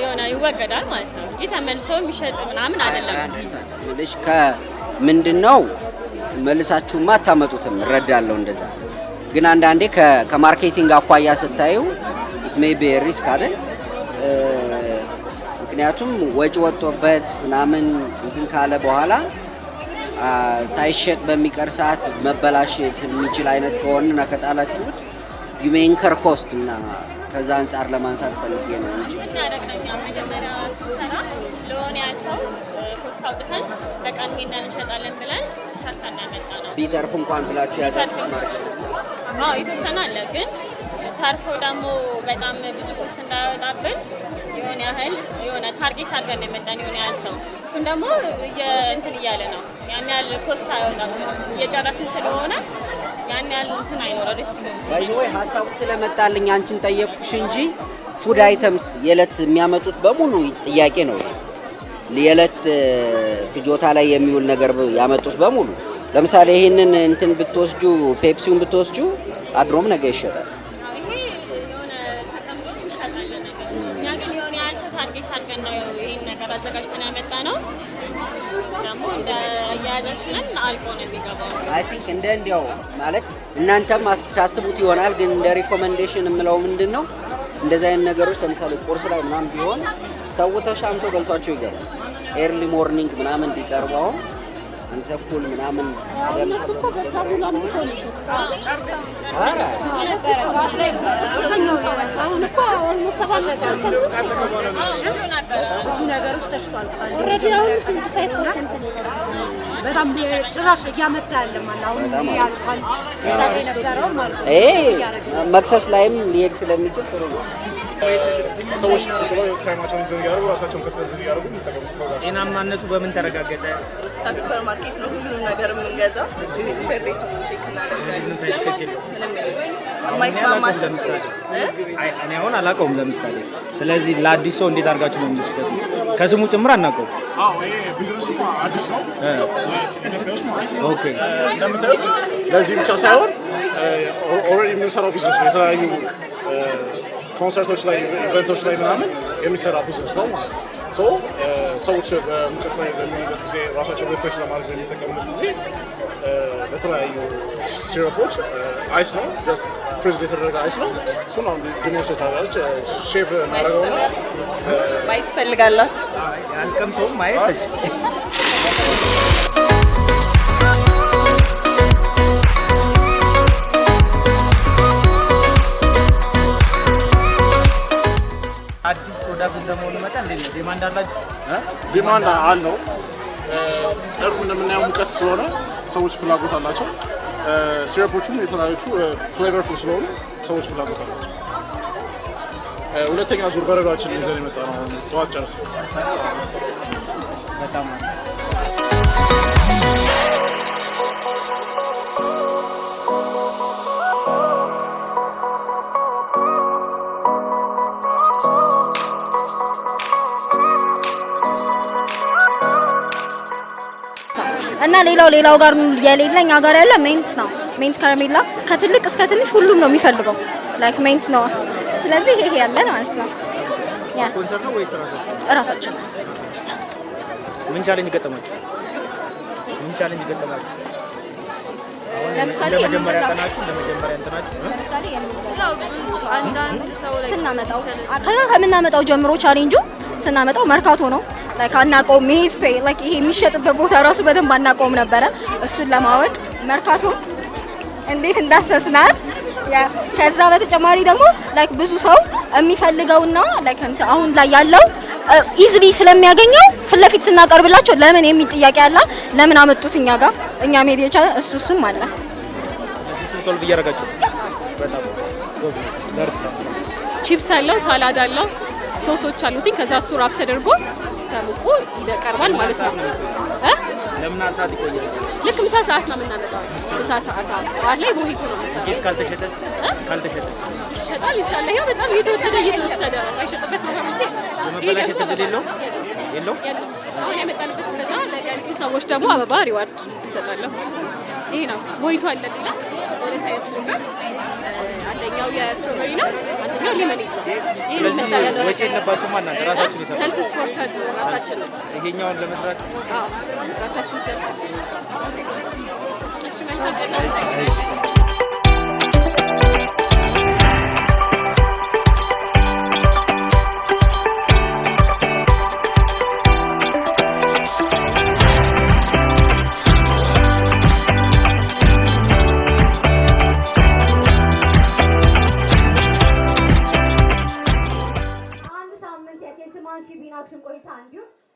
የሆነ ይወገዳል ማለት ነው እንጂ ተመልሶ የሚሸጥ ምናምን አይደለም። ልሽ ከምንድነው መልሳችሁማ አታመጡትም እረዳለሁ እንደዛ ግን አንዳንዴ ከማርኬቲንግ አኳያ ስታዩ it may be a risk አይደል ምክንያቱም ወጪ ወጥቶበት ምናምን እንትን ካለ በኋላ ሳይሸጥ በሚቀር ሰዓት መበላሸት የሚችል አይነት ከሆነና ከጣላችሁት you may incur cost እና ከዛ አንፃር ለማንሳት ፈልጌ ነው እንጂ እናደርግኛ መጀመሪያ ስንሰራ ለሆነ ያህል ሰው ኮስት አውጥተን በቀን ይሄንን እንሸጣለን ብለን ሰርተን ያመጣ ነው ቢተርፍ እንኳን ብላችሁ ያዛችሁ ማርኬት የተወሰነ አለ ግን ታርፎ ደግሞ በጣም ብዙ ኮስት እንዳያወጣብን የሆነ ታርጌት አድርገን የመጣን የሆነ ያህል ሰው እሱን ደግሞ እንትን እያለ ነው ያን ያህል ኮስት አያወጣብን እየጨረስን ስለሆነ ያን ያህል እንትን አይኖረው ሪስክ ወይ ሀሳቡ ስለመጣልኝ አንቺን ጠየቅኩሽ እንጂ ፉድ አይተምስ የዕለት የሚያመጡት በሙሉ ጥያቄ ነው የዕለት ፍጆታ ላይ የሚውል ነገር ያመጡት በሙሉ ለምሳሌ ይሄንን እንትን ብትወስጁ ፔፕሲውን ብትወስጁ አድሮም ነገ ይሸጣል ይሄ የሆነ ተቀምጦ ይሸጣል ነገር እኛ ግን የሆነ ያህል ሰው ታርጌት አድርገን ነው ይሄን ነገር አዘጋጅተን ያመጣ ነው ደግሞ እንደ አያያዛችንን አልቆ ነው የሚገባው አይ ቲንክ እንዲያው ማለት እናንተም ታስቡት ይሆናል ግን እንደ ሪኮመንዴሽን የምለው ምንድነው እንደዛ አይነት ነገሮች ለምሳሌ ቁርስ ላይ ምናምን ቢሆን ሰው ተሻምቶ በልቷቸው ይገባል ኤርሊ ሞርኒንግ ምናምን ቢቀርበው አንተ ኩል ምናምን እነሱ እኮ በዛ ሁሉ አምጥተው ነው ጨርሰው ነበር ጧት ላይ አሁን እኮ ኦልሞስት 7 ብዙ ነገሮች ተሽቷል ኦልሬዲ አሁን ሳይት በጣም ጭራሽ እያመጣ ያለ ማለት አሁን ያልቋል እዛ የነበረው ማለት ነው መክሰስ ላይም ሊሄድ ስለሚችል ጥሩ ነው ሰዎች ታይማቸውን እንጆይ ያደርጉ ራሳቸውን ከስከስ ያደርጉ የሚጠቀሙት ጤናማነቱ በምን ተረጋገጠ? ከሱፐር ማርኬት ነው ሁሉ ነገር የምንገዛው ኤክስፐርት ሬት ቼክ እናደርጋለን የማይስማማቸው እኔ አሁን አላውቀውም ለምሳሌ ስለዚህ ለአዲስ ሰው እንዴት አድርጋችሁ ነው የምትሸጡት ከስሙ ጭምር አናውቀውም ይሄ ቢዝነሱ አዲስ ነው ኢትዮጵያ ውስጥ ማለት ነው ኦኬ እንደምታዩት ለዚህ ብቻ ሳይሆን ኦልሬዲ የምንሰራው ቢዝነስ ነው የተለያዩ ኮንሰርቶች ላይ ኢቨንቶች ላይ ምናምን የሚሰራ ቢዝነስ ነው ማለት ነው ሰዎች በሙቀት ላይ በሚሆኑበት ጊዜ ራሳቸው ሪፍሬሽ ለማድረግ በሚጠቀሙበት ጊዜ በተለያዩ ሲረፖች አይስ ነው ፍሪዝ የተደረገ አይስ ነው እሱን አሁን ዲሞንስትሬት አድርጋለች ሼፍ እናደርገው ነው ማየት ትፈልጋላችሁ ያልቀምሰውም ማየት አዲስ ፕሮዳክት እንደመሆኑ መጠን እንዴት ነው ዲማንድ አላችሁ? ዲማንድ አለው ደርቡ እንደምናየው ሙቀት ስለሆነ ሰዎች ፍላጎት አላቸው ሲረፖቹም የተለያዩ ፍሌቨርፉል ስለሆኑ ሰዎች ፍላጎት አላቸው ሁለተኛ ዙር በረዷችን ይዘን የመጣ ነው ጠዋት ጨርሰን በጣም እና ሌላው ጋር የሌለኛ ጋር ያለ ሜንት ነው ሜንት ከረሜላ ከትልቅ እስከ ትንሽ ሁሉም ነው የሚፈልገው ላይክ ሜንት ነው ስለዚህ ይሄ ያለ ማለት ነው ያ ስፖንሰር ነው ወይስ ራሳችን ምን ቻሌንጅ ገጠማችሁ ለምሳሌ ለመጀመሪያ እንትናችሁ ለምሳሌ አንዳንድ ሰው ላይ ከምናመጣው ጀምሮ ቻሌንጁ ስናመጣው መርካቶ ነው ላይክ አናቆም ይሄ የሚሸጥበት ቦታ ራሱ በደንብ አናቆም ነበረ እሱን ለማወቅ መርካቶ እንዴት እንዳሰስናት ከዛ በተጨማሪ ደግሞ ላይክ ብዙ ሰው የሚፈልገውና ላይክ አሁን ላይ ያለው ኢዚሊ ስለሚያገኘው ፍለፊት ስናቀርብላቸው ለምን የሚል ጥያቄ አለ ለምን አመጡት እኛ ጋር እኛ ሜዲያቻ እሱም አለ ስለዚህ ሶልቭ እያደረጋችሁ በጣም ቺፕስ አለው ሳላድ አለው ሶሶች አሉትኝ ከዛ እሱ ራፕ ተደርጎ ተሙቆ ይቀርባል ማለት ነው ለምን ሰዓት ይቆያል ልክ ምሳ ሰዓት ነው የምናመጣው ምሳ ሰዓት ጠዋት ላይ ቦሂቶ ነው የምንሰራው ካልተሸጠስ ይሸጣል ኢንሻአላህ ይሄ በጣም እየተወሰደ አይሸጥበት ነገር የመበላሸት እድል የለው አሁን የመጣንበት ከዛ ለጋዚ ሰዎች ደግሞ አበባ ሪዋርድ እንሰጣለን ይሄ ነው ቦሂቶ አለ ሌላ ሁለት አይነት ፍሌቨር አንደኛው የስትሮበሪ ነው አንደኛው አንደኛው ሊመኔት ነው። ይሄን ይመስላል ያለው ወጪ የለባችሁም እናንተ ራሳችሁ ይሰራሉ። ሰልፍ ስፖንሰር ራሳችን ነው ይሄኛውን ለመስራት ራሳችን ሰልፍ እሺ መልካም ቀን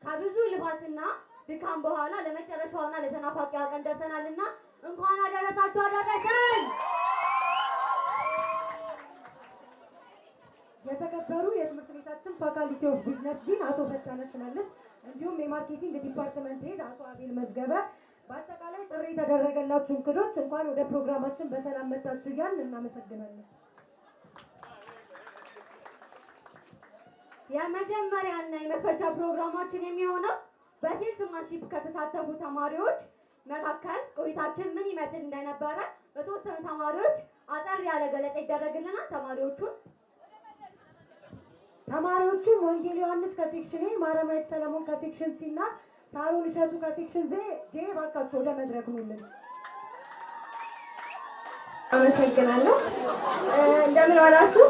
ከብዙ ልፋትና ድካም በኋላ ለመጨረሻውና ለተናፋቂው ቀን ደርሰናልና እንኳን አደረሳችሁ አደረሰን። የተከበሩ የትምህርት ቤታችን ፋካልቲ ኦፍ ቢዝነስ ዲን አቶ ፈጠነ ሽመልስ እንዲሁም የማርኬቲንግ ዲፓርትመንት ሄድ አቶ አቤል መዝገበ በአጠቃላይ ጥሪ የተደረገላችሁ እንግዶች እንኳን ወደ ፕሮግራማችን በሰላም መጣችሁ እያልን እናመሰግናለን። የመጀመሪያና የመክፈቻ ፕሮግራማችን የሚሆነው በሴልስማንሺፕ ከተሳተፉ ተማሪዎች መካከል ቆይታችን ምን ይመስል እንደነበረ በተወሰኑ ተማሪዎች አጠር ያለ ገለጻ ይደረግልናል። ተማሪዎቹም ወንጌል ዮሐንስ ከሴክሽን ኤ፣ ማረማዊት ሰለሞን ከሴክሽን ሲ እና ሳሮን እሸቱ ከሴክሽን ጄ ባካቸው ወደ መድረክ ሁሉም አመሰግናለሁ። እንደምን ዋላችሁ?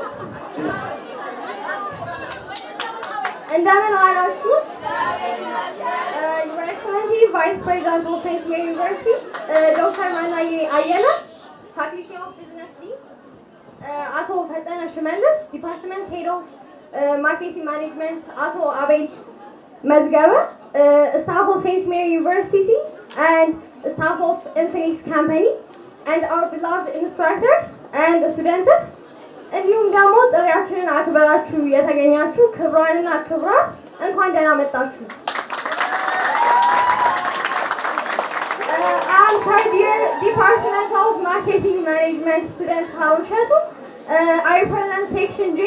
Your Excellency, Vice President of St. Mary University, Dr. Manaye Ayena, Faculty of Business Dean, Ato Fatana Shimelis, Department Head of Marketing Management, Ato Abel Mazgaba, staff of St. Mary University, and staff of Infinix Company, and our beloved instructors and students. እንዲሁም ደግሞ ጥሪያችንን አክብራችሁ የተገኛችሁ ክብራንና ክብራት እንኳን ደህና መጣችሁ። I'm third year Department of Marketing Management student Saron Shetu. I represent Section G,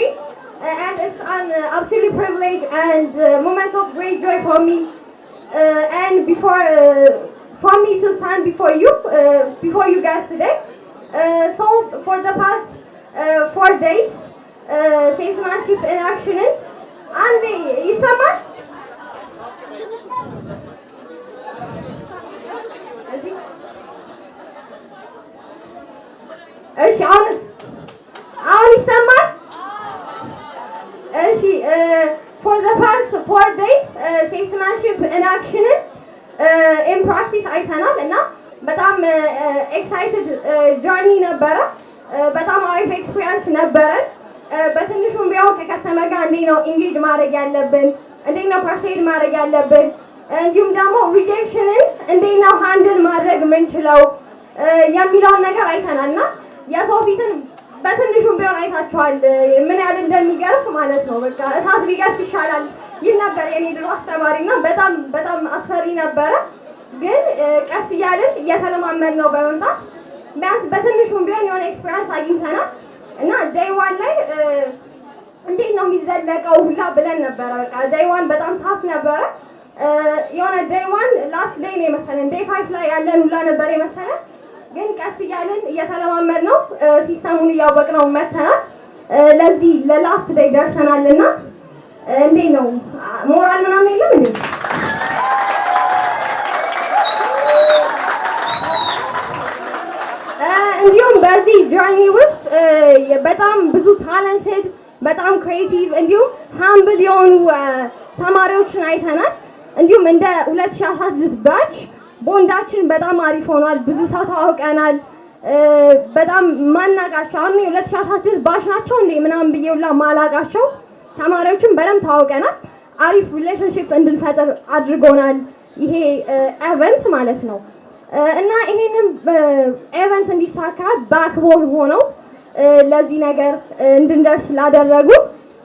and it's an absolute privilege and moment of great joy for me and for me to stand before you guys today. So for the past 4 days, salesmanship in action, and summer. For the past 4 days, salesmanship in action in practice አይተናል እና በጣም excited journey ነበረ። በጣም አሪፍ ኤክስፒሪየንስ ነበረን። በትንሹም ቢሆን ከከስተመር ጋር እንዴት ነው ኢንጌጅ ማድረግ ያለብን፣ እንዴት ነው ፐርሱዌድ ማድረግ ያለብን፣ እንዲሁም ደግሞ ሪጀክሽንን እንዴት ነው ሃንድል ማድረግ የምንችለው የሚለውን ነገር አይተናል እና የሰው ፊትን በትንሹም ቢሆን አይታችኋል ምን ያህል እንደሚገርፍ ማለት ነው። በቃ እሳት ቢገርፍ ይሻላል ይል ነበር የኔ ድሮ አስተማሪና በጣም አስፈሪ ነበረ። ግን ቀስ እያልን እየተለማመድ ነው በመምጣት ቢያንስ በትንሹም ቢሆን የሆነ ኤክስፒሪየንስ አግኝተናል እና ዴይ ዋን ላይ እንዴት ነው የሚዘለቀው ሁላ ብለን ነበረ። በቃ ዴይ ዋን በጣም ታፍ ነበረ። የሆነ ዴይ ዋን ላስት ዴይ ነው የመሰለን፣ ዴይ 5 ላይ ያለን ሁላ ነበር የመሰለን። ግን ቀስ እያልን እየተለማመድ ነው ሲስተሙን እያወቅነው መተናል። ለዚህ ለላስት ዴይ ደርሰናልና እንዴት ነው ሞራል ምናምን የለም እንዴ? እንዲሁም በዚህ ጆርኒ ውስጥ በጣም ብዙ ታለንትድ በጣም ክሬቲቭ እንዲሁም ሃምብል የሆኑ ተማሪዎችን አይተናል። እንዲሁም እንደ 2016 ባች ቦንዳችን በጣም አሪፍ ሆኗል። ብዙ ሰው ተዋውቀናል። በጣም ማናቃቸው አሁን 2016 ባች ናቸው እንዴ ምናምን ብዬውላ ማላቃቸው ተማሪዎችን በደንብ ተዋውቀናል። አሪፍ ሪሌሽንሺፕ እንድንፈጥር አድርጎናል ይሄ ኤቨንት ማለት ነው። እና ይሄንን ኤቨንት እንዲሳካ ባክቦን ሆነው ለዚህ ነገር እንድንደርስ ላደረጉ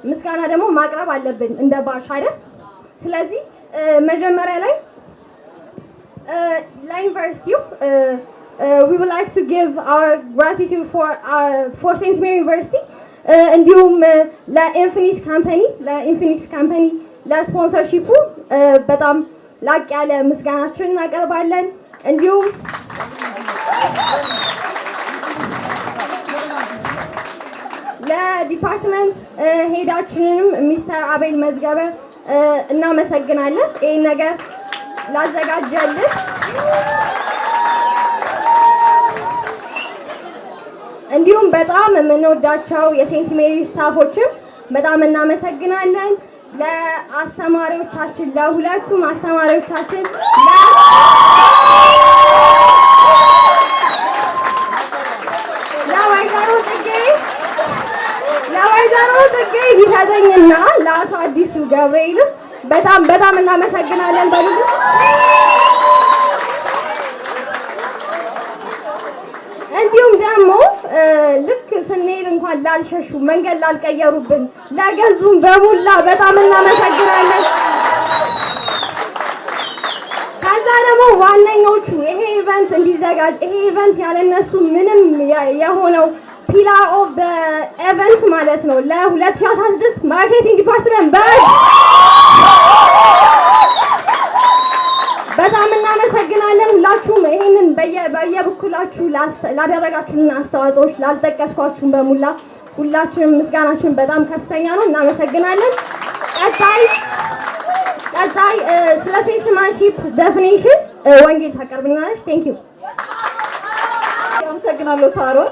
ምስጋና ደግሞ ማቅረብ አለብን እንደ ባሽ አይደል? ስለዚህ መጀመሪያ ላይ ለዩኒቨርሲቲው we would like to give our gratitude for St. Mary University እንዲሁም ለኢንፊኒክስ ካምፓኒ ለስፖንሰርሺፑ በጣም ላቅ ያለ ምስጋናችንን እናቀርባለን። እንዲሁም የዲፓርትመንት ሄዳችንንም ሚስተር አቤል መዝገበ እናመሰግናለን ይሄን ነገር ላዘጋጀልን። እንዲሁም በጣም የምንወዳቸው የሴንት ሜሪ ስታፎችም በጣም እናመሰግናለን። ለአስተማሪዎቻችን ለሁለቱም አስተማሪዎቻችን ለወይዘሮ ጽጌ ይሰጠኝና ለአቶ አዲሱ ገብርኤል በጣም እናመሰግናለን። በሉት እንዲሁም ደግሞ ልክ ስንሄድ እንኳን ላልሸሹ መንገድ ላልቀየሩብን ለገዙን በሙላ በጣም እናመሰግናለን። ከዛ ደግሞ ዋነኞቹ ይሄ ኢቨንት እንዲዘጋጅ ይሄ ኢቨንት ያለነሱ ምንም የሆነው ፒላር ኦፍ ዘ ኢቨንት ማለት ነው ለ2016 ማርኬቲንግ ዲፓርትመንት በጣም እናመሰግናለን። ሁላችሁም ይሄንን በየበኩላችሁ ላደረጋችሁልን አስተዋጽኦች ላልጠቀስኳችሁም በሙላ ሁላችንም ምስጋናችን በጣም ከፍተኛ ነው። እናመሰግናለን። ቀጣይ ስለ ሴልስማንሺፕ ዴፊኒሽን ወንጌል ታቀርብልናለች። ቴንክ ዩ። አመሰግናለሁ ሳሮን።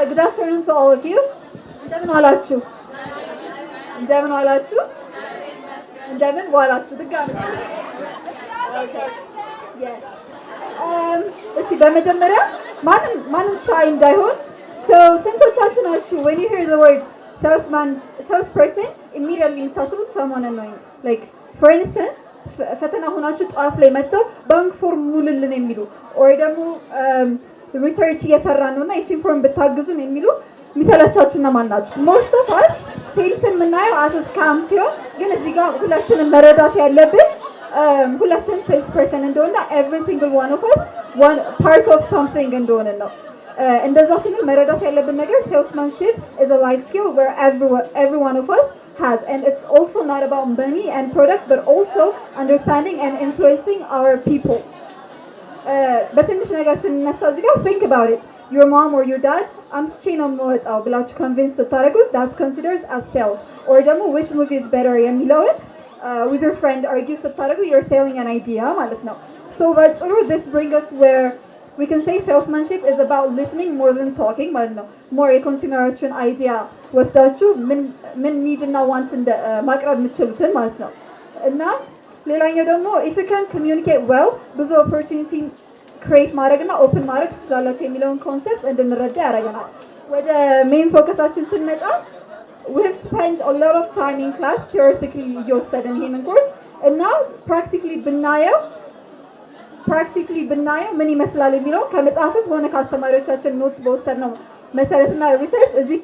ጉድ አፍተርኑን ቱ ኦል ኦፍ ዩ። እንደምን ዋላችሁ? እንደምን ዋላችሁ? እንደምን ዋላችሁ? ድጋሚ እሺ በመጀመሪያ ማንም ሻይ እንዳይሆን ስንቶቻችሁ ናችሁ when you hear the word salesperson immediately የምታስቡት someone annoying like for instance ፈተና ሆናችሁ ጠዋት ላይ መጥተው ባንክ ፎርም ሙሉልን የሚሉ ወይ ደግሞ ሪሰርች እየሰራን ነውና ይቺን ፎርም ብታግዙን የሚሉ የሚሰለቻችሁና ማን ናችሁ? most of us ሴልስን የምናየው as a scam ሲሆን ግን እዚህ ጋር ሁላችንም መረዳት ያለብን ሁላችንም ሴልስ ፐርሰን እንደሆነ every single one of us one part of something እንደሆነ ነው። እንደዛ ስንል መረዳት ያለብን ነገር salesmanship is a life skill where every one of us has and it's also not about money and products but also understanding and influencing our people. በትንሽ ነገር ስንነሳ እዚህ ጋር think about it. Your mom or your dad አምስቼ ነው የምወጣው ብላችሁ convince ስታደርጉት that's considered as sales or ደግሞ which movie is better የሚለውን with your friend argue ስታደርጉ you're selling an idea ማለት ነው። So በጭሩ this brings us where we can say salesmanship is about listening more than talking ማለት ነው። more የኮንሱመሮችን አይዲያ ወስዳችሁ ምን need እና want ማቅረብ የምትችሉትን ማለት ነው። እና ሌላኛው ደግሞ if you can communicate well ብዙ opportunity create ማድረግና open ማድረግ ትችላላችሁ የሚለውን ኮንሰፕት እንድንረዳ ያደርገናል። ወደ ሜን ፎከሳችን ስንመጣ we have spent a lot of time in class theoretically እየወሰድን ይሄንን ኮርስ እና practically ብናየው ምን ይመስላል የሚለው ከመጽሐፍም ሆነ ከአስተማሪዎቻችን ኖትስ በወሰድነው መሰረትና ሪሰርች እዚህ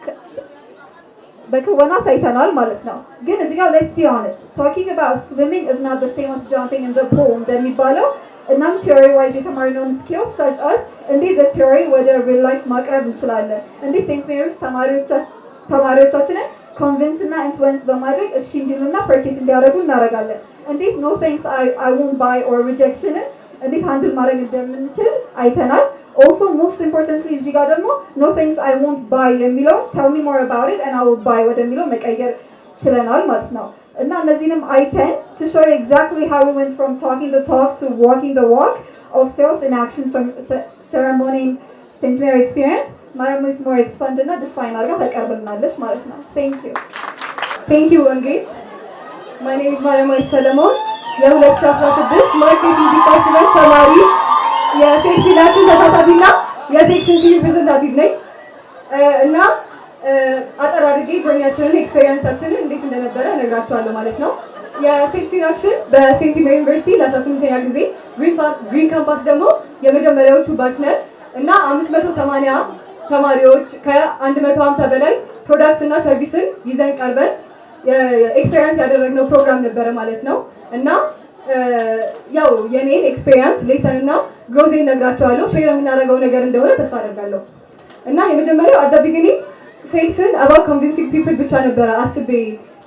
በክወና ሳይተናል ማለት ነው። ግን እዚህ ጋር let's be honest talking about swimming is not the same as jumping in the pool እንደሚባለው እናም theory wise የተማርነውን skills such as እንዴት the theory ወደ real life ማቅረብ እንችላለን እንዴት ሴንት ሜሪስ ተማሪዎቻችንን ኮንቪንስ እና ኢንፍሉዌንስ በማድረግ እሺ እንዲሉና ፐርቼስ እንዲያደርጉ እናደርጋለን። እንዴት no thanks I won't buy or rejection እንዴት ሃንድል ማድረግ እንደምንችል አይተናል። also most importantly እዚህ ጋር ደግሞ no thanks I won't buy የሚለው tell me more about it and I will buy ወደሚለው መቀየር ችለናል ማለት ነው። እና እነዚህንም አይተን to show exactly how we went from talking the talk to walking the walk of sales in action ceremony St. Mary experience ማረም is more expand እና define አድርጋ ታቀርብልናለች ማለት ነው። thank you ወንጌል። my name is ማረም ሰለሞን የ2016 ማርኬቲንግ ዲፓርትመንት ተማሪ የሴክሽናችን ተሳታፊና የሴክሽን ሪፕሬዘንታቲቭ ነኝ እና አጠር አድርጌ ጆርኒያችንን ኤክስፔሪየንሳችንን እንዴት እንደነበረ እነግራችኋለሁ ማለት ነው። የሴክሽናችን በሴንት ሜሪ ዩኒቨርሲቲ ለ18ኛ ጊዜ ግሪን ካምፓስ ደግሞ የመጀመሪያዎቹ ባች ነን እና 580 ተማሪዎች ከ150 በላይ ፕሮዳክት እና ሰርቪስን ይዘን ቀርበን ኤክስፔሪየንስ ያደረግነው ፕሮግራም ነበረ ማለት ነው። እና ያው የኔን ኤክስፔሪየንስ ሌሰን እና ግሮዜን ነግራችኋለሁ ሼር የምናደርገው ነገር እንደሆነ ተስፋ አደርጋለሁ። እና የመጀመሪያው አት ዘ ቢጊኒንግ ሴልስን about convincing people ብቻ ነበረ አስቤ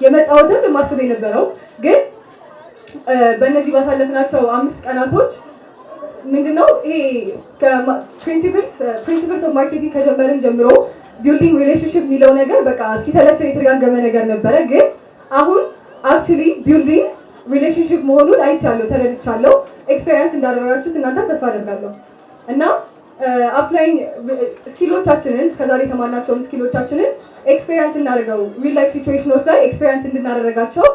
የመጣሁትም ማስቤ ነበረው። ግን በእነዚህ ባሳለፍናቸው 5 ቀናቶች ምንድነው ይሄ ፕሪንሲፕልስ ኦፍ ማርኬቲንግ ከጀመርን ጀምሮ ቢልዲንግ ሪሌሽንሺፕ የሚለው ነገር በቃ እስኪሰለቸን የተደጋገመ ነገር ነበረ። ግን አሁን አክቹሊ ቢልዲንግ ሪሌሽንሺፕ መሆኑን አይቻለሁ፣ ተረድቻለሁ። ኤክስፔሪየንስ እንዳደረጋችሁት እናንተ ተስፋ አደርጋለሁ እና አፕላይንግ ስኪሎቻችንን እስከዛሬ የተማርናቸውን ስኪሎቻችንን ኤክስፔሪየንስ እናደርገው ሪል ላይፍ ሲቹዌሽኖች ላይ ኤክስፔሪየንስ እንድናደርጋቸው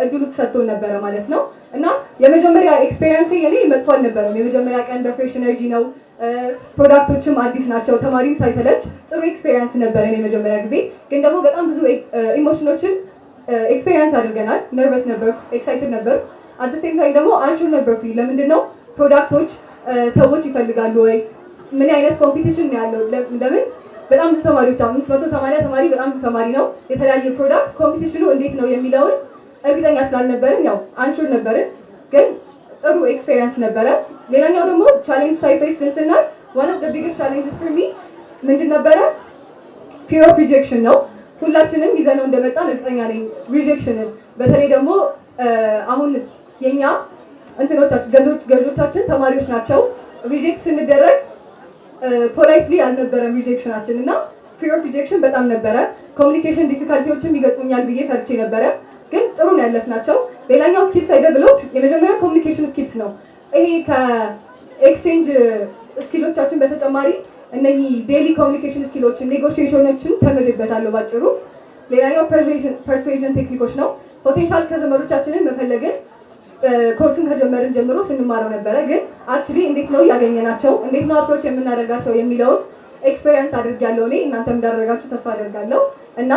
እድሉ ተሰጥቶን ነበረ ማለት ነው። እና የመጀመሪያ ኤክስፔሪየንስ የኔ መጥፎ አልነበረም። የመጀመሪያ ቀን በፍሬሽ ኤነርጂ ነው። ፕሮዳክቶችም አዲስ ናቸው። ተማሪም ሳይሰለች ጥሩ ኤክስፔሪየንስ ነበረ የመጀመሪያ ጊዜ። ግን ደግሞ በጣም ብዙ ኢሞሽኖችን ኤክስፔሪየንስ አድርገናል። ነርቨስ ነበርኩ፣ ኤክሳይትድ ነበርኩ። አት ዘ ሴም ታይም ደግሞ አንሹር ነበርኩኝ። ለምንድን ነው ፕሮዳክቶች ሰዎች ይፈልጋሉ ወይ? ምን አይነት ኮምፒቲሽን ነው ያለው? ለምን በጣም ብዙ ተማሪዎች 580 ተማሪ በጣም ብዙ ተማሪ ነው። የተለያየ ፕሮዳክት ኮምፒቲሽኑ እንዴት ነው የሚለውን እርግጠኛ ስላልነበርን ያው አንሹር ነበርን፣ ግን ጥሩ ኤክስፔሪየንስ ነበረ። ሌላኛው ደግሞ ቻሌንጅ ሳይፌስ ስናል one of the biggest challenges for me ምንድን ነበረ? fear of rejection ነው። ሁላችንም ይዘነው እንደመጣን እርግጠኛ ነኝ ሪጀክሽንን። በተለይ ደግሞ አሁን የኛ እንትኖቻችን ገዦቻችን ተማሪዎች ናቸው። ሪጀክት ስንደረግ ፖላይትሊ አልነበረም ሪጀክሽናችን እና fear of rejection በጣም ነበረ። ኮሚኒኬሽን ዲፊካልቲዎችም ይገጥሙኛል ብዬ ፈርቼ ነበረ፣ ግን ጥሩ ነው ያለፍናቸው። ሌላኛው ስኪልስ አይደብሎት የመጀመሪያ ኮሚኒኬሽን ስኪልስ ነው። ይሄ ከኤክስቼንጅ ስኪሎቻችን በተጨማሪ እነኚህ ዴይሊ ኮሚኒኬሽን ስኪሎችን፣ ኔጎሽዬሽኖችን ተምሬበታለሁ ባጭሩ። ሌላኛው ፐርሱዌዥን ቴክኒኮች ነው። ፖቴንሻል ከዘመዶቻችንን መፈለግን ኮርሱን ከጀመርን ጀምሮ ስንማረው ነበረ። ግን አክቹሊ እንዴት ነው ያገኘናቸው፣ እንዴት ነው አፕሮች የምናደርጋቸው የሚለውን ኤክስፔሪየንስ አድርጌያለሁ እኔ። እናንተም እንዳደረጋችሁ ተስፋ አደርጋለሁ። እና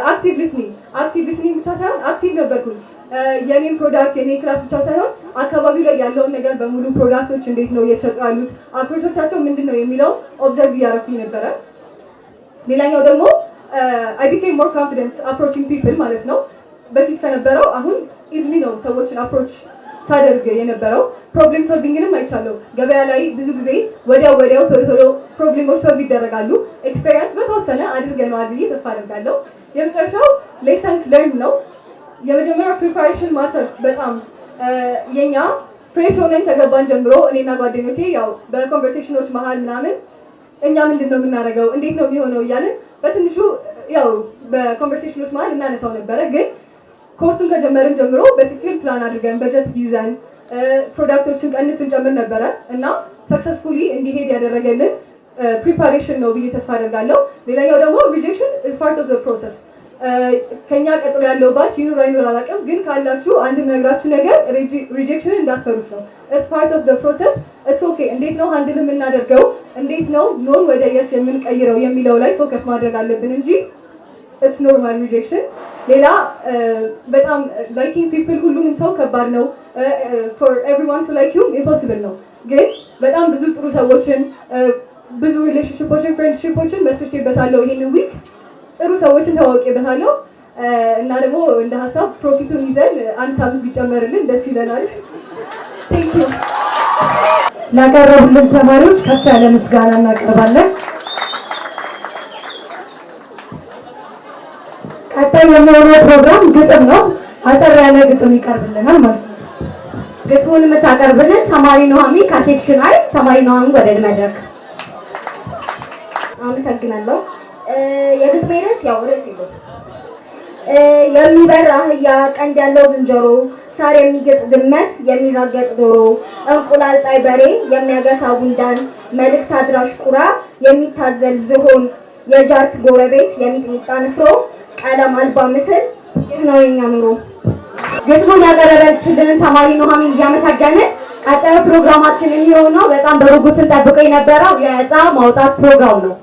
አክቲቭ ሊስኒንግ ብቻ ሳይሆን አክቲቭ ነበርኩኝ። የኔን ፕሮዳክት የኔን ክላስ ብቻ ሳይሆን አካባቢው ላይ ያለውን ነገር በሙሉ ፕሮዳክቶች እንዴት ነው እየተሸጡ ያሉት፣ አፕሮቾቻቸው ምንድን ነው የሚለው ኦብዘርቭ እያደረኩኝ ነበረ። ሌላኛው ደግሞ አይ ቢኬም ሞር ኮንፊደንት አፕሮቺንግ ፒፕል ማለት ነው። በፊት ከነበረው አሁን ኢዝሊ ነው ሰዎችን አፕሮች ሳደርግ የነበረው። ፕሮብሌም ሶልቪንግንም አይቻለሁ። ገበያ ላይ ብዙ ጊዜ ወዲያው ቶሎ ፕሮብሌሞች ሶልቭ ይደረጋሉ። ኤክስፔሪየንስ በተወሰነ አድርገነዋል ብዬ ተስፋ አደርጋለሁ። የመጨረሻው ሌሰንስ ለርን ነው። የመጀመሪያው ፕሪፓሬሽን ማተርስ በጣም የኛ ፍሬሽ ሆነን ከገባን ጀምሮ እኔና ጓደኞቼ ያው በኮንቨርሴሽኖች መሀል ምናምን እኛ ምንድን ነው የምናደርገው፣ እንዴት ነው የሚሆነው እያልን በትንሹ ያው በኮንቨርሴሽኖች መሀል እናነሳው ነበረ። ግን ኮርሱን ከጀመርን ጀምሮ በትክክል ፕላን አድርገን በጀት ይዘን ፕሮዳክቶችን ቀንስ እንጨምር ነበረ እና ሰክሰስፉሊ እንዲሄድ ያደረገልን ፕሪፓሬሽን ነው ብዬ ተስፋ አደርጋለሁ። ሌላኛው ደግሞ ሪጀክሽን ኢዝ ፓርት ኦፍ ዘ ፕሮሰስ። ከኛ ቀጥሎ ያለው ባች ይኑር አይኑር አላውቅም፣ ግን ካላችሁ አንድ ነግራችሁ ነገር ሪጀክሽንን እንዳትፈሩት ነው። ኢትስ ፓርት ኦፍ ዘ ፕሮሰስ። ኢትስ ኦኬ። እንዴት ነው ሃንድል የምናደርገው፣ እንዴት ነው ኖን ወደ የስ የምንቀይረው የሚለው ላይ ፎከስ ማድረግ አለብን እንጂ ኢትስ ኖርማል ሪጀክሽን። ሌላ በጣም ላይኪንግ ፒፕል ሁሉንም ሰው ከባድ ነው። ፎር ኤቭሪዋን ቱ ላይክ ዩ ኢምፖሲብል ነው። ግን በጣም ብዙ ጥሩ ሰዎችን ብዙ ሪሌሽንሺፖችን ፍሬንድሺፖችን መስርቼበታለሁ። ይሄንን ዊክ ጥሩ ሰዎችን ተዋውቄበታለሁ እና ደግሞ እንደ ሀሳብ ፕሮፊቱን ይዘን አንድ ሳምንት ቢጨመርልን ደስ ይለናል። ቴንክ ዩ። ላቀረቡልን ተማሪዎች ከፍ ያለ ምስጋና እናቀርባለን። ቀጣይ የሚሆነው ፕሮግራም ግጥም ነው። አጠር ያለ ግጥም ይቀርብልናል ማለት ነው። ግጥሙን የምታቀርብልን ተማሪ ኑሃሚ ከሴክሽን አይ። ተማሪ ኑሃሚ ወደ መድረክ። አመሰግናለሁ። የግጥሜ ርዕስ ያው ርዕስ ይሉት የሚበር አህያ፣ ቀንድ ያለው ዝንጀሮ፣ ሳር የሚግጥ ድመት፣ የሚራገጥ ዶሮ፣ እንቁላል ጣይ በሬ፣ የሚያገሳ ጉንዳን፣ መልእክት አድራሽ ቁራ፣ የሚታዘል ዝሆን፣ የጃርት ጎረቤት፣ የሚጥሚጣ ንፍሮ፣ ቀለም አልባ ምስል፣ ይህ ነው የኛ ኑሮ። ግጥሙን ያቀረበችልንን ተማሪ ኑሃሚን እያመሰገንን ቀጣዩ ፕሮግራማችን የሚሆነው በጣም በጉጉት ስንጠብቀው የነበረው የዕጣ ማውጣት ፕሮግራም ነው።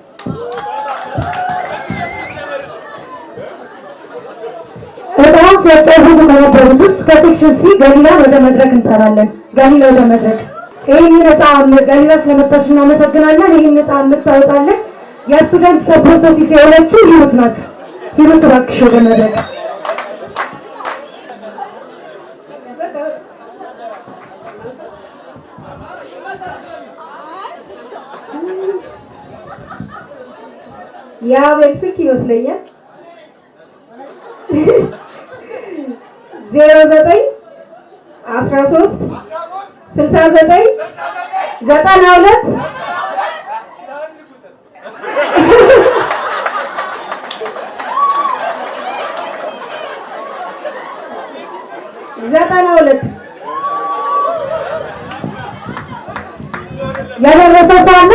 ዕጣውን ሲያጫውቱ ከነበሩት ውስጥ ከሴክሽን ሲ ገሊላ ወደ መድረክ እንሰራለን። ገሊላ ወደ መድረክ። ይህንን ዕጣ ገሊላ ስለመጣች እናመሰግናለን። ይህን ዕጣ የምታወጣለን የስቱደንት ሰፖርት ኦፊስ የሆነችው ሂሩት ናት። ሂሩት እባክሽ ወደ መድረክ። የአቤል ስልክ ይመስለኛል 09 13 69 92 92 የደረሰ ሰው አለ?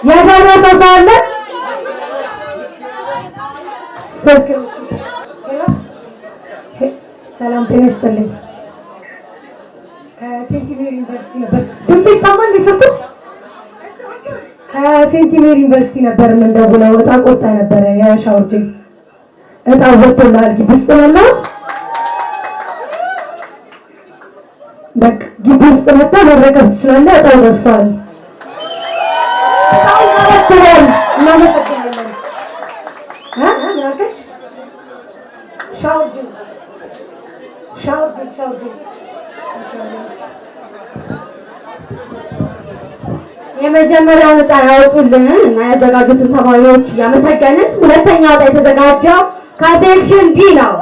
የደረሰ ሰው አለ? ሰላም ጤና ይስጥልኝ። ከሴንት ሜሪ ዩኒቨርሲቲ ነበር። ድምፅ ይሰማል? ሊሰጡ ከሴንት ሜሪ ዩኒቨርሲቲ ነበር የምንደውለው። እጣ ቆጣ ነበረ የሻወር ጄል እጣ ወጥቶልሃል። ግቢ ውስጥ ነው። በቃ ግቢ ውስጥ መጥተህ መረከብ ትችላለህ። እጣው ደርሷል። እጣው ደርሷል። እናመሰግናለን። ምን አልከኝ? ሻወር ጄል የመጀመሪያውን እጣ ያወጡልን እና ያዘጋጁትን ተማሪዎች ያመሰገንን። ሁለተኛው እጣ የተዘጋጀው ከሴክሽን ቢ ነው።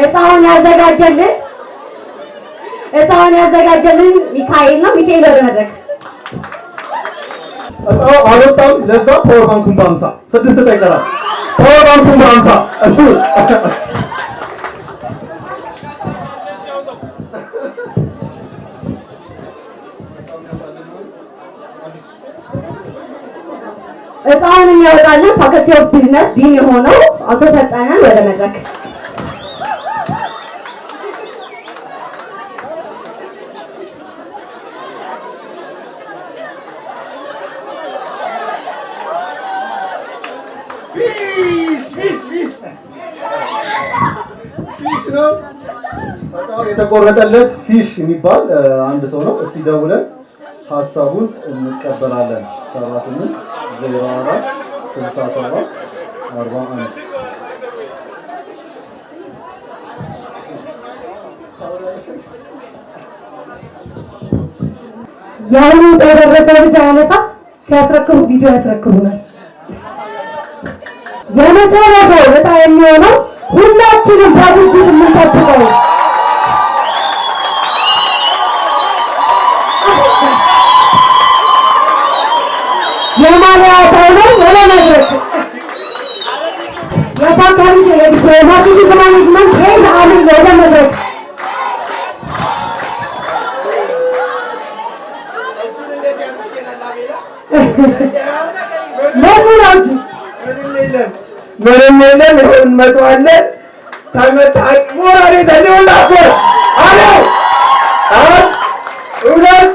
እጣውን ያዘጋጀልን ሚካኤል ነው። ሚካኤል ወደ መድረክ። እጣው አልወጣም። ለዛ ፓወር ባንኩን በአምሳ 6 እጣ ይቀራል። ፓወር ባንኩን በአምሳ እሱ እጣውን የሚያወጣልን ፋከልቲ ኦፍ ቢዝነስ ዲን የሆነው አቶ ፈጣነን ወደ መድረክ። ፊሽ ነው እጣው የተቆረጠለት። ፊሽ የሚባል አንድ ሰው ነው። እስቲ ደውለን ሀሳቡን እንቀበላለን። 78 04 67 41 ያው የደረሰ ብቻ ያነሳ ሲያስረክቡ ቪዲዮ ያስረክቡናል። የመጨረሻው እጣ የሚሆነው ሁላችንም በጉጉት የምንጠብቀው የማሊያ እጣ ነው። ወደ መድረክ የፋካልቲ የማርኬቲንግ ማኔጅመንት ሄድ አብይ ወደ መድረክ። ምንም የለም። ይሁን እንመጣዋለን። ተመጣጣኝ ሞራሌ ተደውላሶ አለው ሁለት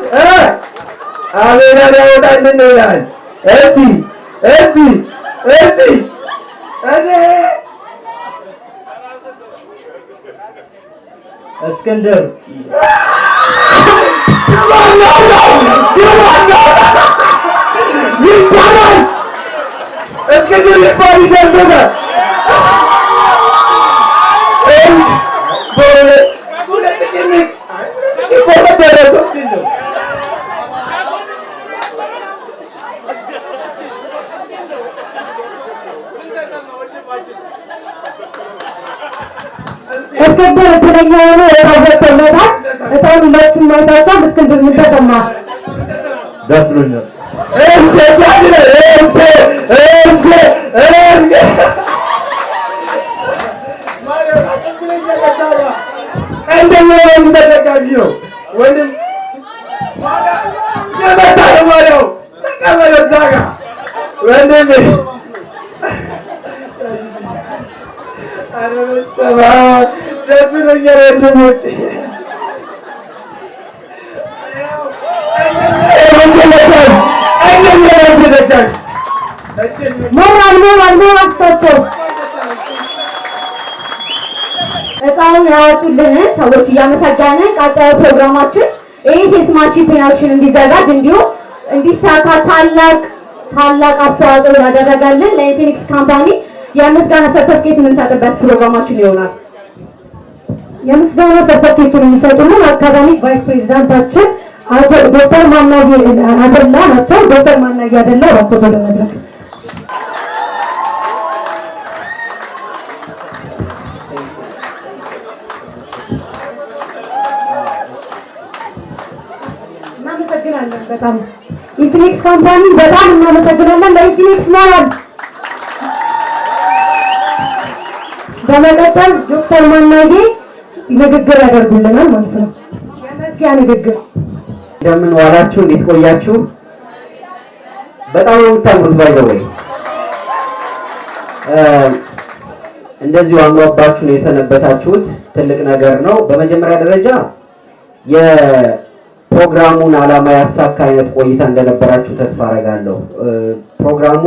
አቤላ ያወጣልን ይላል። እስቲ እስክንድር ይባላል። እስክንድር ይባል ይደርሰናል። እስክንድር እድለኛ ሆኖ የታወቀለታል። እጣውን ሁላችሁም ማይታችኋል። እስክንድር ምን ተሰማ? ደስ ብሎኛል። እጣውን ያወጡልን ሰዎች እያመሰገንን ቀጣዩ ፕሮግራማችን የሴስማንሺፕ አክሽን እንዲዘጋጅ እንዲሁም እንዲሳካ ታላቅ አስተዋጽኦ ያደረገልን ለኢንፊኒክስ ካምፓኒ የምስጋና ሰርተፍኬት የምንሰጥበት ፕሮግራማችን ይሆናል። የምስጋና ሰርተፍኬቱን የሚሰጡልን አካዳሚክ ቫይስ ፕሬዚዳንታችን አቶ ዶክተር ማናዬ አደላ ናቸው። ዶክተር ማናዬ አደላ ወደ መድረክ። እናመሰግናለን። በጣም ኢንፊኒክስ ካምፓኒ በጣም እናመሰግናለን። ለኢንፊኒክስ ሞራል በመቀጠል ዶክተር ማናጌ ንግግር ያደርጉልናል ማለት ነው። የመዝጊያ ንግግር። እንደምን ዋላችሁ? እንዴት ቆያችሁ? በጣም የምታምሩት ባይዘወይ እንደዚሁ አምሮባችሁ ነው የሰነበታችሁት። ትልቅ ነገር ነው። በመጀመሪያ ደረጃ የፕሮግራሙን ዓላማ ያሳካ አይነት ቆይታ እንደነበራችሁ ተስፋ አደርጋለሁ። ፕሮግራሙ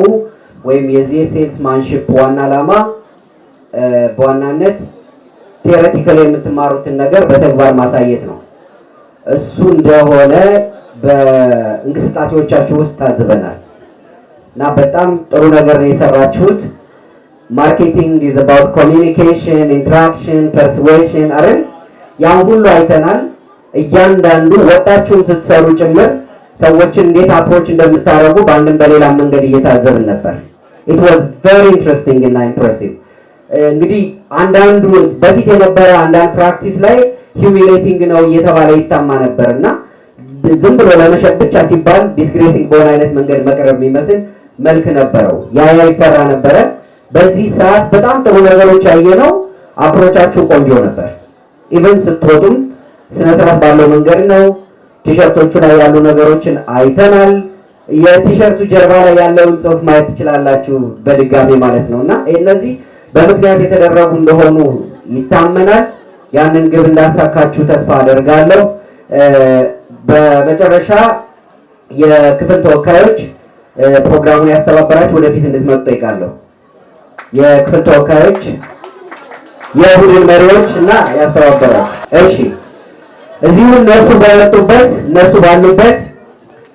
ወይም የዚህ ሴልስማንሺፕ ዋና ዓላማ በዋናነት ቴዎሬቲካሊ የምትማሩትን ነገር በተግባር ማሳየት ነው። እሱ እንደሆነ በእንቅስቃሴዎቻችሁ ውስጥ ታዝበናል እና በጣም ጥሩ ነገር ነው የሰራችሁት። ማርኬቲንግ ኢዝ አባውት ኮሚኒኬሽን፣ ኢንተራክሽን፣ ፐርስዌሽን አይደል? ያን ሁሉ አይተናል። እያንዳንዱ ወጣችሁን ስትሰሩ ጭምር ሰዎችን እንዴት አፕሮች እንደምታደርጉ በአንድም በሌላ መንገድ እየታዘብን ነበር። ኢት ዋዝ ቬሪ ኢንትረስቲንግ እና ኢምፕሬሲቭ። እንግዲህ አንዳንዱ በፊት የነበረ አንዳንድ ፕራክቲስ ላይ ሂዩሚሌቲንግ ነው እየተባለ ይሰማ ነበር እና ዝም ብሎ ለመሸጥ ብቻ ሲባል ዲስግሬሲንግ በሆነ አይነት መንገድ መቅረብ የሚመስል መልክ ነበረው። ያ ይፈራ ነበረ። በዚህ ሰዓት በጣም ጥሩ ነገሮች ያየነው። አፕሮቻችሁ ቆንጆ ነበር። ኢቨን ስትወጡም ስነ ስርዓት ባለው መንገድ ነው። ቲሸርቶቹ ላይ ያሉ ነገሮችን አይተናል። የቲሸርቱ ጀርባ ላይ ያለውን ጽሑፍ ማየት ትችላላችሁ በድጋሚ ማለት ነው እና እነዚህ በምክንያት የተደረጉ እንደሆኑ ይታመናል። ያንን ግብ እንዳሳካችሁ ተስፋ አደርጋለሁ። በመጨረሻ የክፍል ተወካዮች ፕሮግራሙን ያስተባበራችሁ ወደፊት እንድትመጡ ጠይቃለሁ። የክፍል ተወካዮች፣ የቡድን መሪዎች እና ያስተባበራችሁ። እሺ፣ እዚሁ እነሱ በመጡበት እነሱ ባሉበት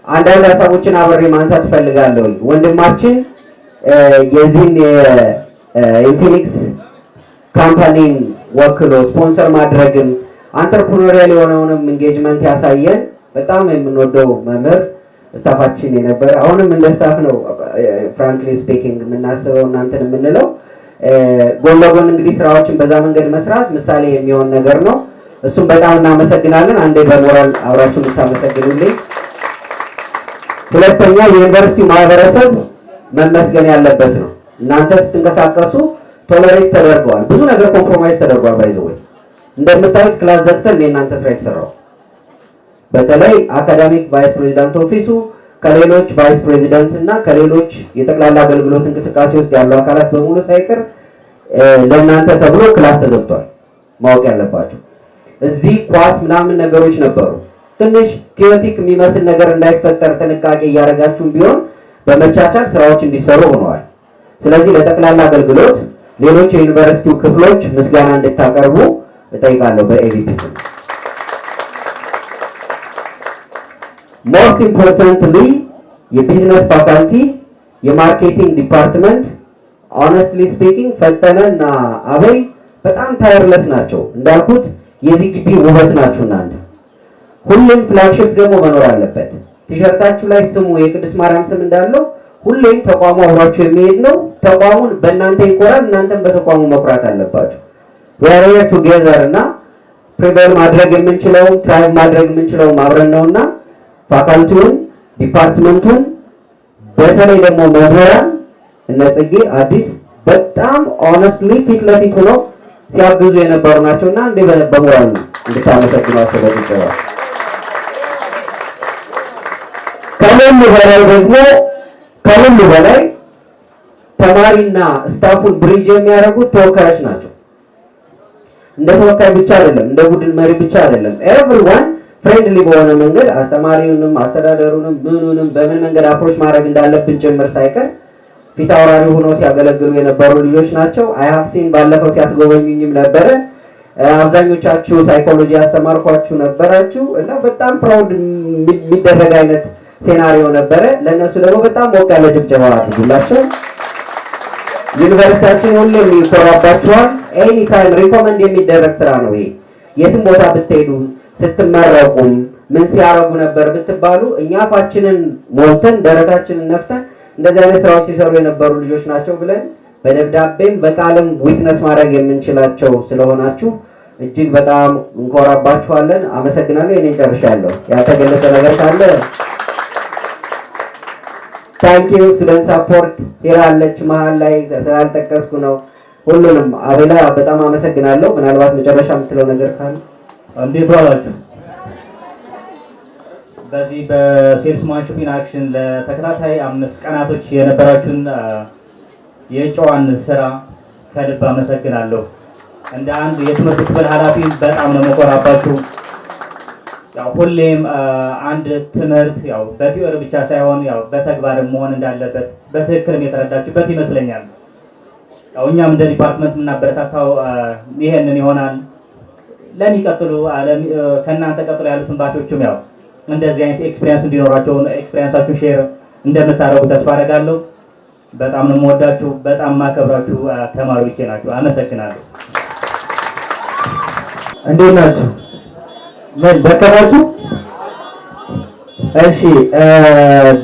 አንዳንድ ሀሳቦችን አብሬ ማንሳት እፈልጋለሁ። ወንድማችን የዚህን የኢንፊኒክስ ካምፓኒን ወክሎ ስፖንሰር ማድረግም አንተርፕሪኖሪያል የሆነውንም ኢንጌጅመንት ያሳየን በጣም የምንወደው መምህር ስታፋችን የነበረ አሁንም እንደ ስታፍ ነው ፍራንክሊ ስፒኪንግ የምናስበው እናንተን የምንለው። ጎን ለጎን እንግዲህ ስራዎችን በዛ መንገድ መስራት ምሳሌ የሚሆን ነገር ነው። እሱም በጣም እናመሰግናለን። አንዴ በሞራል አብራችሁ የምታመሰግኑልኝ። ሁለተኛ የዩኒቨርሲቲው ማህበረሰብ መመስገን ያለበት ነው። እናንተ ስትንቀሳቀሱ ቶለሬት ተደርገዋል። ብዙ ነገር ኮምፕሮማይዝ ተደርጓል። ባይዘወይ እንደምታዩት ክላስ ዘግተን የእናንተ ስራ የተሰራው በተለይ አካዳሚክ ቫይስ ፕሬዚዳንት ኦፊሱ ከሌሎች ቫይስ ፕሬዚዳንትስ እና ከሌሎች የጠቅላላ አገልግሎት እንቅስቃሴ ውስጥ ያሉ አካላት በሙሉ ሳይቀር ለእናንተ ተብሎ ክላስ ተዘግቷል። ማወቅ ያለባችሁ እዚህ ኳስ ምናምን ነገሮች ነበሩ። ትንሽ ኪዮቲክ የሚመስል ነገር እንዳይፈጠር ጥንቃቄ እያደረጋችሁም ቢሆን በመቻቻል ስራዎች እንዲሰሩ ሆነዋል። ስለዚህ ለጠቅላላ አገልግሎት ሌሎች የዩኒቨርሲቲው ክፍሎች ምስጋና እንድታቀርቡ እጠይቃለሁ በኤቪፒ ስም። ሞስት ኢምፖርታንትሊ የቢዝነስ ፋካልቲ፣ የማርኬቲንግ ዲፓርትመንት ኦነስትሊ ስፒኪንግ ፈጠነ እና አበይ በጣም ታየርለስ ናቸው። እንዳልኩት የዚህ ግቢ ውበት ናችሁ እናንተ። ሁሌም ፍላግሺፕ ደግሞ መኖር አለበት። ቲሸርታችሁ ላይ ስሙ የቅድስት ማርያም ስም እንዳለው ሁሌም ተቋሙ አብሯችሁ የሚሄድ ነው። ተቋሙን በእናንተ ይኮራል፣ እናንተም በተቋሙ መኩራት አለባችሁ። ወሬ ቱጌዘር እና ፕሪቬል ማድረግ የምንችለው ትራይቭ ማድረግ የምንችለው አብረን ነውና ፋካልቲውን፣ ዲፓርትመንቱን በተለይ ደግሞ መምህራን እነ ጽጌ አዲስ በጣም ኦነስትሊ ፊት ለፊት ሆነው ሲያግዙ የነበሩ ናቸውና እንደ በሞራል እንድታመሰግኗቸው በጥቅባ ከሁሉ በላይ ተማሪና ስታፉን ብሪጅ የሚያደርጉት ተወካዮች ናቸው። እንደ ተወካይ ብቻ አይደለም፣ እንደ ቡድን መሪ ብቻ አይደለም። ኤቭሪዋን ፍሬንድሊ በሆነ መንገድ አስተማሪውንም አስተዳደሩንም ምኑንም በምን መንገድ አፕሮች ማድረግ እንዳለብን ጭምር ሳይቀር ፊት አውራሪ ሆኖ ሲያገለግሉ የነበሩ ልጆች ናቸው። አይ ሃቭ ሲን ባለፈው ሲያስጎበኙኝም ነበረ። አብዛኞቻችሁ ሳይኮሎጂ ያስተማርኳችሁ ነበራችሁ እና በጣም ፕራውድ የሚደረግ አይነት ሴናሪዮ ነበረ። ለእነሱ ደግሞ በጣም ሞቅ ያለ ጭብጨባ አድርጉላቸው። ዩኒቨርሲቲያችን ሁሌም ይኮራባችኋል። ኤኒ ታይም ሪኮመንድ የሚደረግ ስራ ነው ይሄ። የትም ቦታ ብትሄዱ ስትመረቁም ምን ሲያረጉ ነበር ብትባሉ እኛ አፋችንን ሞልተን ደረታችንን ነፍተን እንደዚህ አይነት ስራዎች ሲሰሩ የነበሩ ልጆች ናቸው ብለን በደብዳቤም በቃልም ዊትነስ ማድረግ የምንችላቸው ስለሆናችሁ እጅግ በጣም እንኮራባችኋለን። አመሰግናለሁ። የኔን ጨርሻለሁ። ያልተገለጸ ነገር ካለ ታንክ ዩ። ስቱደንት ሰፖርት ሄራለች መሀል ላይ ስላልጠቀስኩ ነው። ሁሉንም አቤላ በጣም አመሰግናለሁ። ምናልባት መጨረሻ የምትለው ነገር ካለ? እንዴት ዋላችሁ? በዚህ በሴልስማንሺፕ ኢን አክሽን ለተከታታይ 5 ቀናቶች የነበራችሁን የጨዋን ስራ ከልብ አመሰግናለሁ። እንደ አንድ የትምህርት ክፍል ኃላፊ በጣም ነው የምኮራባችሁ። ያው ሁሌም አንድ ትምህርት ያው በቲዮሪ ብቻ ሳይሆን ያው በተግባር መሆን እንዳለበት በትክክልም የተረዳችሁበት ይመስለኛል። ያው እኛም እንደ ዲፓርትመንት የምናበረታታው ይሄንን ይሆናል። ለሚቀጥሉ ከእናንተ ቀጥሎ ያሉትን ባቾችም ያው እንደዚህ አይነት ኤክስፒሪየንስ እንዲኖራቸው ኤክስፒሪየንሳችሁ ሼር እንደምታደርጉ ተስፋ አደርጋለሁ። በጣም ነው የምወዳችሁ፣ በጣም ማከብራችሁ ተማሪዎቼ ናችሁ። አመሰግናለሁ። እንዴት ናችሁ? ምን ደከማችሁ? እሺ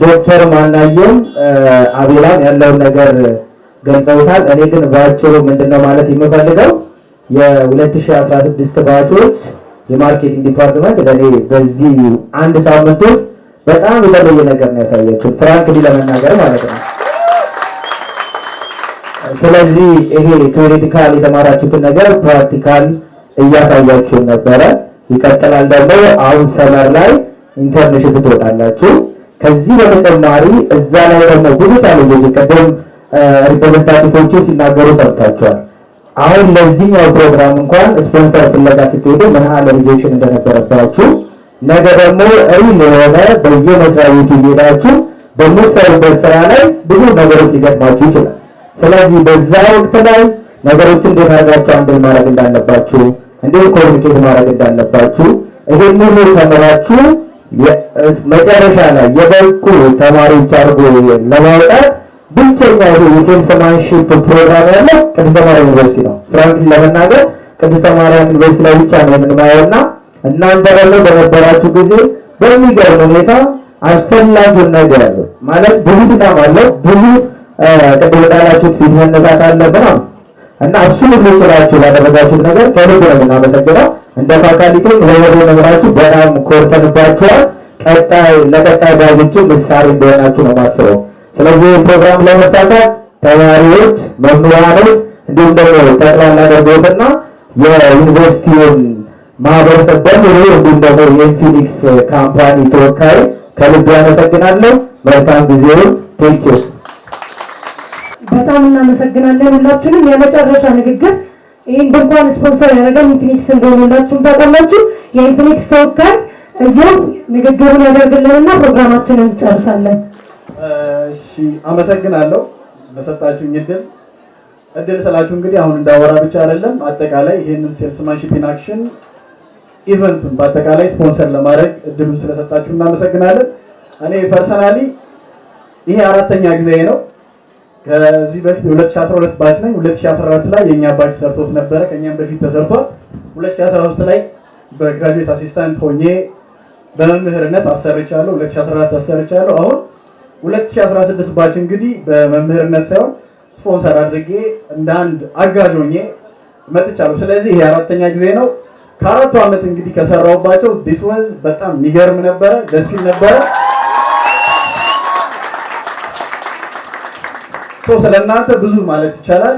ዶክተር ማናየም አቤላም ያለውን ነገር ገልጸውታል። እኔ ግን ባጭሩ ምንድነው ማለት የምፈልገው የ2016 ባቾች የማርኬቲንግ ዲፓርትመንት ለኔ በዚህ አንድ ሳምንት ውስጥ በጣም የተለየ ነገር ነው ያሳያችሁት፣ ፍራንክሊ ለመናገር ማለት ነው። ስለዚህ ይሄ ቴዎሬቲካል የተማራችሁትን ነገር ፕራክቲካል እያሳያችሁን ነበረ። ይቀጥላል ደግሞ አሁን ሰመር ላይ ኢንተርንሺፕ ትወጣላችሁ። ከዚህ በተጨማሪ እዛ ላይ ደግሞ ብዙ ቻሌንጆች ቀደም ሪፕሬዘንታቲቮቹ ሲናገሩ ሰምታችኋል። አሁን ለዚህኛው ፕሮግራም እንኳን ስፖንሰር ፍለጋ ስትሄዱ ምን ያህል ሪጀክሽን እንደነበረባችሁ፣ ነገ ደግሞ ሪል የሆነ በየመስሪያ ቤቱ እየሄዳችሁ በምትሰሩበት ስራ ላይ ብዙ ነገሮች ሊገጥማችሁ ይችላል። ስለዚህ በዛ ወቅት ላይ ነገሮችን እንዴት አድርጋችሁ አንድል ማድረግ እንዳለባችሁ፣ እንዴት ኮሚኒኬት ማድረግ እንዳለባችሁ ይሄን ሁሉ ተምራችሁ መጨረሻ ላይ የበቁ ተማሪዎች አድርጎ ለማውጣት ብቸኛው የሴልስማንሺፕ ፕሮግራም ያለው ቅድስተ ማርያም ዩኒቨርሲቲ ነው። ፍራንክሊ ለመናገር ቅድስተ ማርያም ዩኒቨርሲቲ ላይ ብቻ ነው የምንማየውና እናንተ ደግሞ በነበራችሁ ጊዜ በሚገርም ሁኔታ አስፈላጊውን ነገር ማለት ብዙ ድካም አለው፣ ብዙ ቅድም ጣላችሁት ፊት መነሳት አለብን እና እሱን ሁሉ ስራችሁ ላደረጋችሁት ነገር ከልብ ነው የምናመሰግነው። እንደ ፋካልቲ ለወደ ነገራችሁ በጣም ኮርተንባችኋል። ለቀጣይ ባጆቹ ምሳሌ እንደሆናችሁ ነው ማስበው። ስለዚህ ፕሮግራም ላይ መሳተፍ ተማሪዎች፣ መምህራኖች እንዲሁም ደግሞ ጠቅላላ አገልግሎትና የዩኒቨርሲቲውን ማህበረሰብ በሙሉ እንዲሁም ደግሞ የኢንፊኒክስ ካምፓኒ ተወካይ ከልብ ያመሰግናለሁ። መልካም ጊዜውን። ቴንኪዩ። በጣም እናመሰግናለን ሁላችሁንም። የመጨረሻ ንግግር ይህን ድንኳን ስፖንሰር ያደረገን ኢንፊኒክስ እንደሆኑላችሁም ታውቃላችሁ። የኢንፊኒክስ ተወካይ እዚያው ንግግሩን ያደርግልንና ፕሮግራማችንን እንጨርሳለን። እሺ አመሰግናለሁ ለሰጣችሁኝ እድል ስላችሁ እንግዲህ አሁን እንዳወራ ብቻ አይደለም፣ አጠቃላይ ይሄንን ሴልስማንሺፕ ኢን አክሽን ኢቨንቱን በአጠቃላይ ስፖንሰር ለማድረግ እድሉን ስለሰጣችሁ እናመሰግናለን። እኔ ፐርሰናሊ ይሄ 4ኛ ጊዜ ነው። ከዚህ በፊት 2012 ባች ነኝ። 2014 ላይ የኛ ባች ሰርቶት ነበረ፣ ከኛም በፊት ተሰርቷል። 2013 ላይ በግራጁዌት አሲስታንት ሆኜ በመምህርነት አሰርቻለሁ። 2014 አሰርቻለሁ። አሁን 2016 ባች እንግዲህ በመምህርነት ሳይሆን ስፖንሰር አድርጌ እንደ አንድ አጋዥ ሆኜ መጥቻለሁ። ስለዚህ ይሄ 4ኛ ጊዜ ነው። ከ4 ዓመት እንግዲህ ከሰራሁባቸው ዲስ ዋዝ በጣም የሚገርም ነበረ፣ ደስ ይል ነበረ። ስለእናንተ ብዙ ማለት ይቻላል።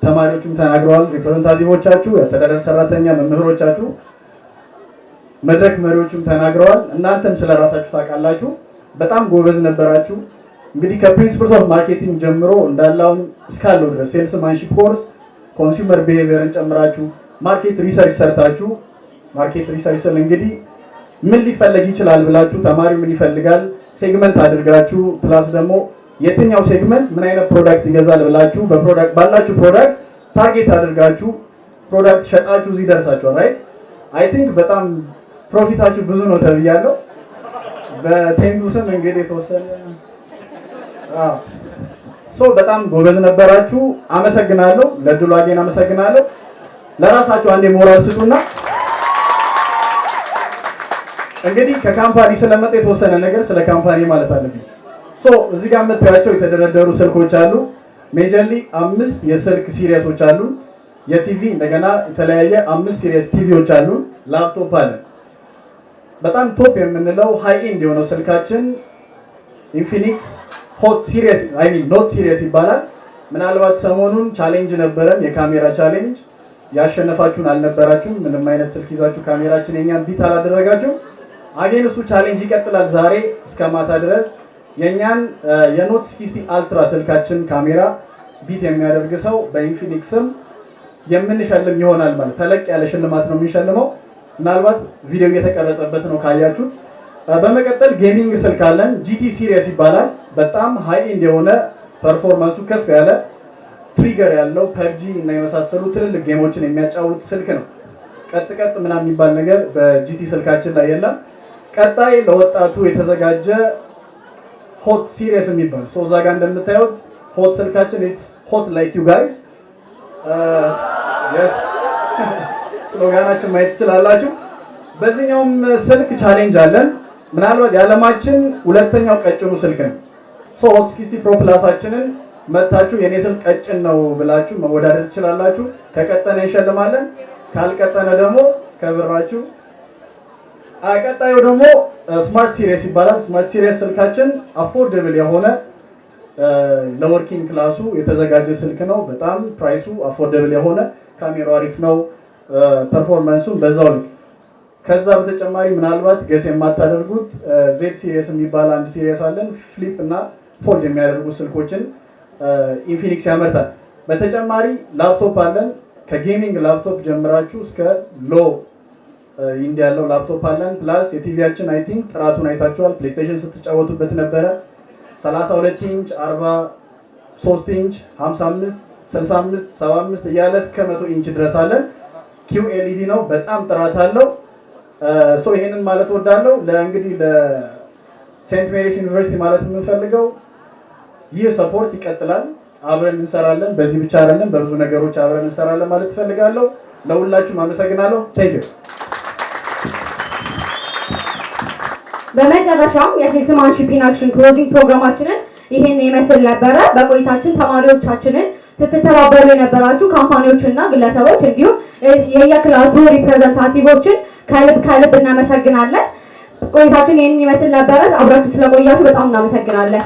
ተማሪዎችም ተናግረዋል፣ ሪፕሬዘንታቲቮቻችሁ፣ የአስተዳደር ሰራተኛ መምህሮቻችሁ፣ መድረክ መሪዎችም ተናግረዋል። እናንተም ስለራሳችሁ ታውቃላችሁ። በጣም ጎበዝ ነበራችሁ። እንግዲህ ከፕሪንሲፕልስ ኦፍ ማርኬቲንግ ጀምሮ እንዳላውን እስካለው ድረስ ሴልስማንሺፕ ኮርስ ኮንሱመር ቢሄቪየርን ጨምራችሁ ማርኬት ሪሰርች ሰርታችሁ ማርኬት ሪሰርች ስል እንግዲህ ምን ሊፈለግ ይችላል ብላችሁ ተማሪው ምን ይፈልጋል ሴግመንት አድርጋችሁ ፕላስ ደግሞ የትኛው ሴግመንት ምን አይነት ፕሮዳክት ይገዛል ብላችሁ በፕሮዳክት ባላችሁ ፕሮዳክት ታርጌት አድርጋችሁ ፕሮዳክት ሸጣችሁ እዚህ ደርሳችኋል። ራይት አይ ቲንክ በጣም ፕሮፊታችሁ ብዙ ነው ተብያለሁ። በቴንቱ ስም እንግዲህ የተወሰነ በጣም ጎበዝ ነበራችሁ። አመሰግናለሁ። ለድሉ አገኝ አመሰግናለሁ። ለራሳችሁ አንዴ ሞራል ስጡና እንግዲህ ከካምፓኒ ስለመጣ የተወሰነ ነገር ስለ ካምፓኒ ማለት አለብኝ። እዚህ ጋር የምታያቸው የተደረደሩ ስልኮች አሉ። ሜጀርሊ 5 የስልክ ሲሪየሶች አሉ። የቲቪ እንደገና የተለያየ 5 ሲሪየስ ቲቪዎች አሉ። ላፕቶፕ አለ። በጣም ቶፕ የምንለው ሃይ ኤንድ የሆነው ስልካችን ኢንፊኒክስ ሆት ሲሪየስ ኖት ሲሪየስ ይባላል። ምናልባት ሰሞኑን ቻሌንጅ ነበረን፣ የካሜራ ቻሌንጅ ያሸነፋችሁን አልነበራችሁም። ምንም አይነት ስልክ ይዛችሁ ካሜራችን የኛን ቢት አላደረጋችሁ። አጌን እሱ ቻሌንጅ ይቀጥላል ዛሬ እስከ ማታ ድረስ። የኛን የኖት 60 አልትራ ስልካችን ካሜራ ቢት የሚያደርግ ሰው በኢንፊኒክስም የምንሸልም ይሆናል ማለት ተለቅ ያለ ሽልማት ነው የምንሸልመው። ምናልባት ቪዲዮ እየተቀረጸበት ነው ካያችሁት። በመቀጠል ጌሚንግ ስልክ አለን። ጂቲ ሲሪየስ ይባላል። በጣም ሃይ ኤንድ የሆነ ፐርፎርማንሱ ከፍ ያለ ትሪገር ያለው ፐብጂ እና የመሳሰሉ ትልልቅ ጌሞችን የሚያጫውት ስልክ ነው። ቀጥ ምናምን የሚባል ነገር በጂቲ ስልካችን ላይ የለም። ቀጣይ ለወጣቱ የተዘጋጀ ሆት ሲሪየስ የሚባል እዛ ጋር እንደምታዩት ሆት ስልካችን ኢትስ ሆት ላይክ ዩ ጋይስ የስ ስሎጋናችን ማየት ትችላላችሁ። በዚህኛውም ስልክ ቻሌንጅ አለን። ምናልባት የዓለማችን ሁለተኛው ቀጭኑ ስልክ ነው። ሆት 60 ፕሮ ፕላሳችንን መታችሁ የኔ ስልክ ቀጭን ነው ብላችሁ መወዳደር ትችላላችሁ። ከቀጠነ እንሸልማለን፣ ካልቀጠነ ደግሞ ከብራችሁ። ቀጣዩ ደግሞ ስማርት ሲሪየስ ይባላል። ስማርት ሲሪየስ ስልካችን አፎርደብል የሆነ ለወርኪንግ ክላሱ የተዘጋጀ ስልክ ነው። በጣም ፕራይሱ አፎርደብል የሆነ ካሜራው አሪፍ ነው፣ ፐርፎርማንሱም በዛው ልክ። ከዛ በተጨማሪ ምናልባት ገስ የማታደርጉት ዜድ ሲሪየስ የሚባል አንድ ሲሪየስ አለን። ፍሊፕ እና ፎልድ የሚያደርጉ ስልኮችን ኢንፊኒክስ ያመርታል። በተጨማሪ ላፕቶፕ አለን። ከጌሚንግ ላፕቶፕ ጀምራችሁ እስከ ሎ ኢንድ ያለው ላፕቶፕ አለን። ፕላስ የቲቪያችን አይ ቲንክ ጥራቱን አይታችኋል። ፕሌይስቴሽን ስትጫወቱበት ነበረ። 32 ኢንች፣ 43 ኢንች፣ 55፣ 65፣ 75 እያለ እስከ 100 ኢንች ድረስ አለን። QLED ነው፣ በጣም ጥራት አለው። ይሄንን ማለት ወዳለው ለእንግዲህ ለሴንት ሜሪስ ዩኒቨርሲቲ ማለት የምንፈልገው ይህ ሰፖርት ይቀጥላል። አብረን እንሰራለን። በዚህ ብቻ አይደለም፣ በብዙ ነገሮች አብረን እንሰራለን ማለት እፈልጋለሁ። ለሁላችሁም አመሰግናለሁ። ቴንክ ዩ። በመጨረሻም የሴልስማንሺፕ ኢን አክሽን ክሎዚንግ ፕሮግራማችንን ይሄን ይመስል ነበረ። በቆይታችን ተማሪዎቻችንን ስትተባበሩ የነበራችሁ ካምፓኒዎችና ግለሰቦች እንዲሁም የየክላሱ ሪፕሬዘንታቲቮችን ከልብ እናመሰግናለን። ቆይታችን ይሄን ይመስል ነበረ። አብራችሁ ስለቆያችሁ በጣም እናመሰግናለን።